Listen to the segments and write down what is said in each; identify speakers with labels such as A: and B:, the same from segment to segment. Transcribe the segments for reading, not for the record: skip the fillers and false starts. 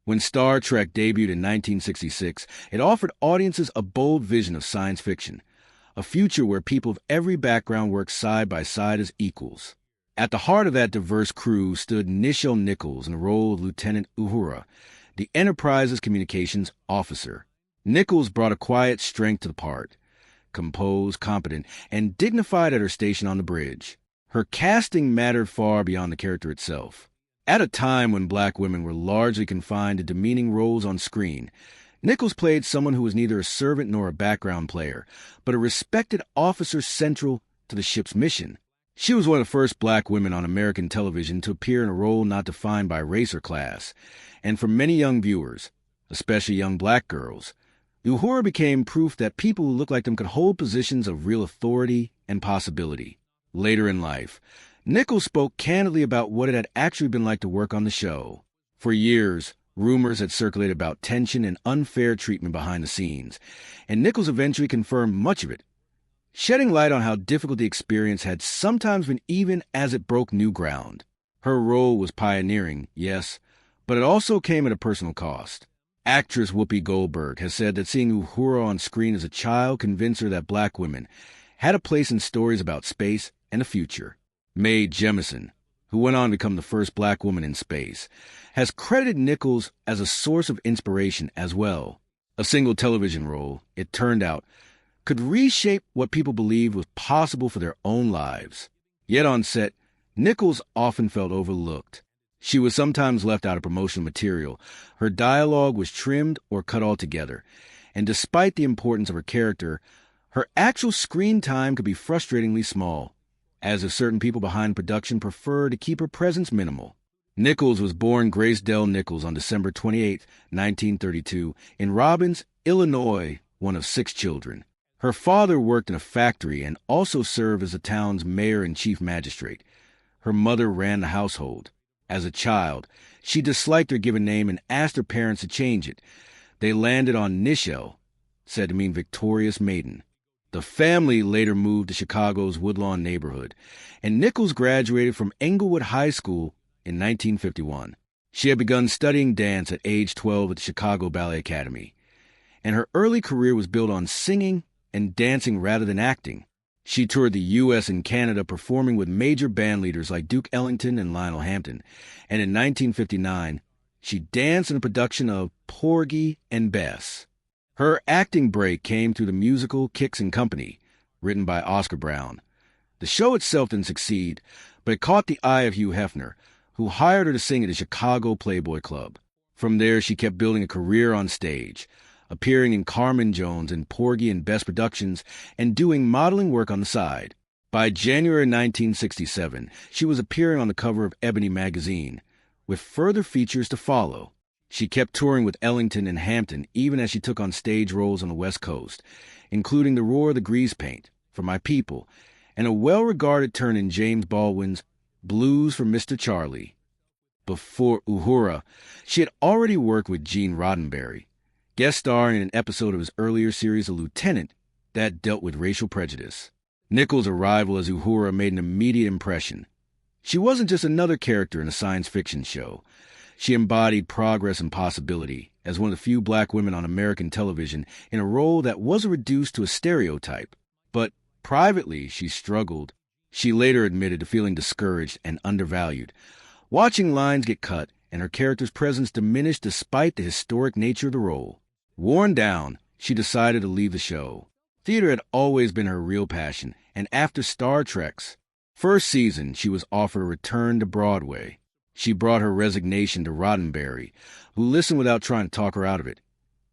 A: When Star Trek debuted in 1966, it offered audiences a bold vision of science fiction, a future where people of every background work side by side as equals. At the heart of that diverse crew stood Nichelle Nichols in the role of Lieutenant Uhura, the Enterprise's communications officer. Nichols brought a quiet strength to the part, composed, competent, and dignified at her station on the bridge. Her casting mattered far beyond the character itself. At a time when black women were largely confined to demeaning roles on screen, Nichols played someone who was neither a servant nor a background player, but a respected officer central to the ship's mission. She was one of the first black women on American television to appear in a role not defined by race or class, and for many young viewers, especially young black girls, Uhura became proof that people who looked like them could hold positions of real authority and possibility. Later in life, Nichols spoke candidly about what it had actually been like to work on the show. For years, rumors had circulated about tension and unfair treatment behind the scenes, and Nichols eventually confirmed much of it, shedding light on how difficult the experience had sometimes been even as it broke new ground. Her role was pioneering, yes, but it also came at a personal cost. Actress Whoopi Goldberg has said that seeing Uhura on screen as a child convinced her that black women had a place in stories about space and the future. Mae Jemison, who went on to become the first black woman in space, has credited Nichols as a source of inspiration as well. A single television role, it turned out, could reshape what people believed was possible for their own lives. Yet on set, Nichols often felt overlooked. She was sometimes left out of promotional material, her dialogue was trimmed or cut altogether, and despite the importance of her character, her actual screen time could be frustratingly small, as if certain people behind production preferred to keep her presence minimal. Nichols was born Grace Dell Nichols on December 28, 1932, in Robbins, Illinois, one of 6 children. Her father worked in a factory and also served as the town's mayor and chief magistrate. Her mother ran the household. As a child, she disliked her given name and asked her parents to change it. They landed on Nichelle, said to mean victorious maiden. The family later moved to Chicago's Woodlawn neighborhood, and Nichols graduated from Englewood High School in 1951. She had begun studying dance at age 12 at the Chicago Ballet Academy, and her early career was built on singing and dancing rather than acting. She toured the U.S. and Canada performing with major band leaders like Duke Ellington and Lionel Hampton, and in 1959, she danced in a production of Porgy and Bess. Her acting break came through the musical Kicks and Company, written by Oscar Brown. The show itself didn't succeed, but it caught the eye of Hugh Hefner, who hired her to sing at the Chicago Playboy Club. From there, she kept building a career on stage, appearing in Carmen Jones and Porgy and Bess productions and doing modeling work on the side. By January 1967, she was appearing on the cover of Ebony magazine, with further features to follow. She kept touring with Ellington and Hampton even as she took on stage roles on the West Coast, including The Roar of the Grease Paint, For My People, and a well-regarded turn in James Baldwin's Blues for Mr. Charlie. Before Uhura, she had already worked with Gene Roddenberry, guest starring in an episode of his earlier series, A Lieutenant, that dealt with racial prejudice. Nichols' arrival as Uhura made an immediate impression. She wasn't just another character in a science fiction show. She embodied progress and possibility as one of the few black women on American television in a role that wasn't reduced to a stereotype. But privately, she struggled. She later admitted to feeling discouraged and undervalued, watching lines get cut and her character's presence diminished despite the historic nature of the role. Worn down, she decided to leave the show. Theater had always been her real passion, and after Star Trek's first season, she was offered a return to Broadway. She brought her resignation to Roddenberry, who listened without trying to talk her out of it.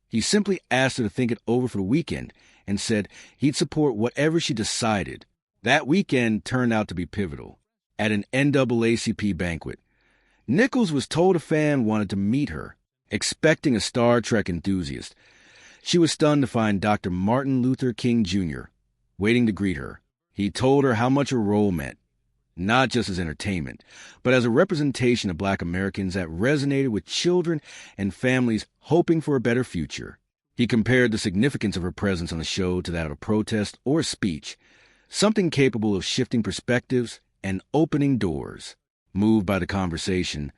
A: He simply asked her to think it over for the weekend and said he'd support whatever she decided. That weekend turned out to be pivotal. At an NAACP banquet, Nichols was told a fan wanted to meet her, expecting a Star Trek enthusiast. She was stunned to find Dr. Martin Luther King Jr. waiting to greet her. He told her how much her role meant, not just as entertainment, but as a representation of black Americans that resonated with children and families hoping for a better future. He compared the significance of her presence on the show to that of a protest or a speech, something capable of shifting perspectives and opening doors. Moved by the conversation,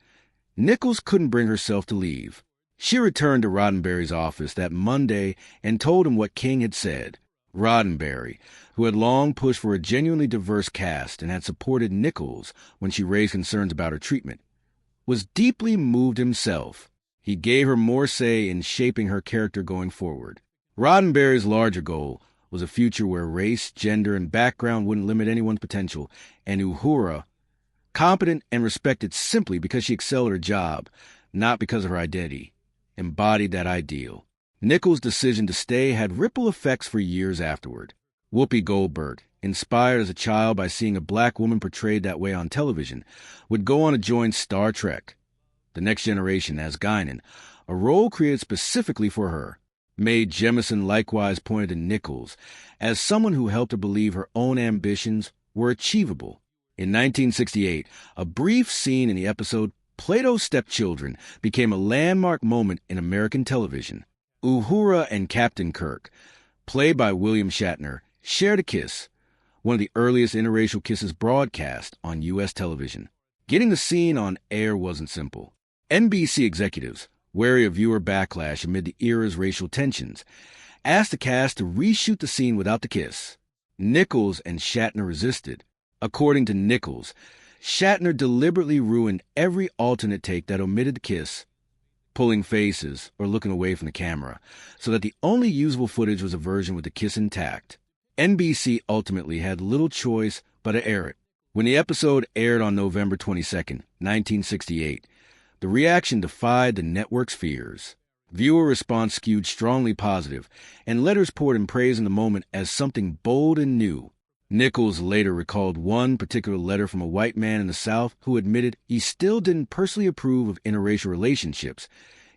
A: Nichols couldn't bring herself to leave. She returned to Roddenberry's office that Monday and told him what King had said. Roddenberry, who had long pushed for a genuinely diverse cast and had supported Nichols when she raised concerns about her treatment, was deeply moved himself. He gave her more say in shaping her character going forward. Roddenberry's larger goal was a future where race, gender, and background wouldn't limit anyone's potential, and Uhura, competent and respected simply because she excelled at her job, not because of her identity, embodied that ideal. Nichols' decision to stay had ripple effects for years afterward. Whoopi Goldberg, inspired as a child by seeing a black woman portrayed that way on television, would go on to join Star Trek: The Next Generation as Guinan, a role created specifically for her. Mae Jemison likewise pointed to Nichols as someone who helped her believe her own ambitions were achievable. In 1968, a brief scene in the episode Plato's Stepchildren became a landmark moment in American television. Uhura and Captain Kirk, played by William Shatner, shared a kiss, one of the earliest interracial kisses broadcast on U.S. television. Getting the scene on air wasn't simple. NBC executives, wary of viewer backlash amid the era's racial tensions, asked the cast to reshoot the scene without the kiss. Nichols and Shatner resisted. According to Nichols, Shatner deliberately ruined every alternate take that omitted the kiss, pulling faces or looking away from the camera, so that the only usable footage was a version with the kiss intact. NBC ultimately had little choice but to air it. When the episode aired on November 22, 1968, the reaction defied the network's fears. Viewer response skewed strongly positive, and letters poured in praise in the moment as something bold and new. Nichols later recalled one particular letter from a white man in the South who admitted he still didn't personally approve of interracial relationships,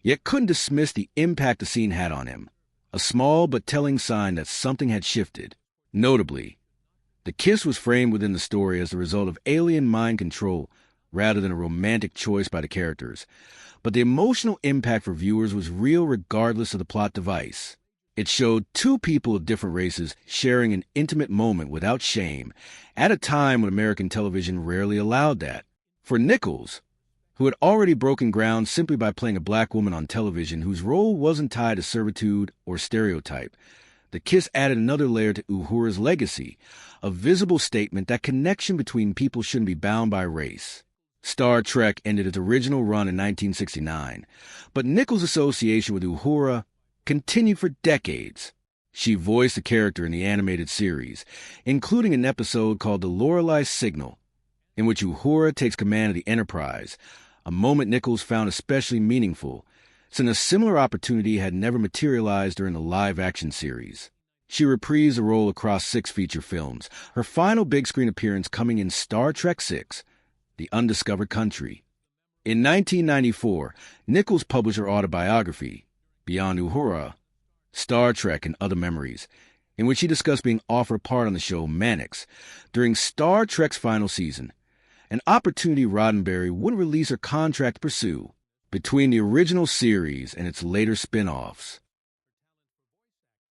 A: yet couldn't dismiss the impact the scene had on him. A small but telling sign that something had shifted. Notably, the kiss was framed within the story as the result of alien mind control rather than a romantic choice by the characters, but the emotional impact for viewers was real regardless of the plot device. It showed two people of different races sharing an intimate moment without shame, at a time when American television rarely allowed that. For Nichols, who had already broken ground simply by playing a black woman on television whose role wasn't tied to servitude or stereotype, the kiss added another layer to Uhura's legacy, a visible statement that connection between people shouldn't be bound by race. Star Trek ended its original run in 1969, but Nichols' association with Uhura continued for decades. She voiced the character in the animated series, including an episode called The Lorelei Signal, in which Uhura takes command of the Enterprise, a moment Nichols found especially meaningful, since a similar opportunity had never materialized during the live-action series. She reprised the role across 6 feature films, her final big-screen appearance coming in Star Trek VI, The Undiscovered Country. In 1994, Nichols published her autobiography, Beyond Uhura, Star Trek and Other Memories, in which she discussed being offered a part on the show Mannix during Star Trek's final season, an opportunity Roddenberry wouldn't release her contract to pursue. Between the original series and its later spin-offs,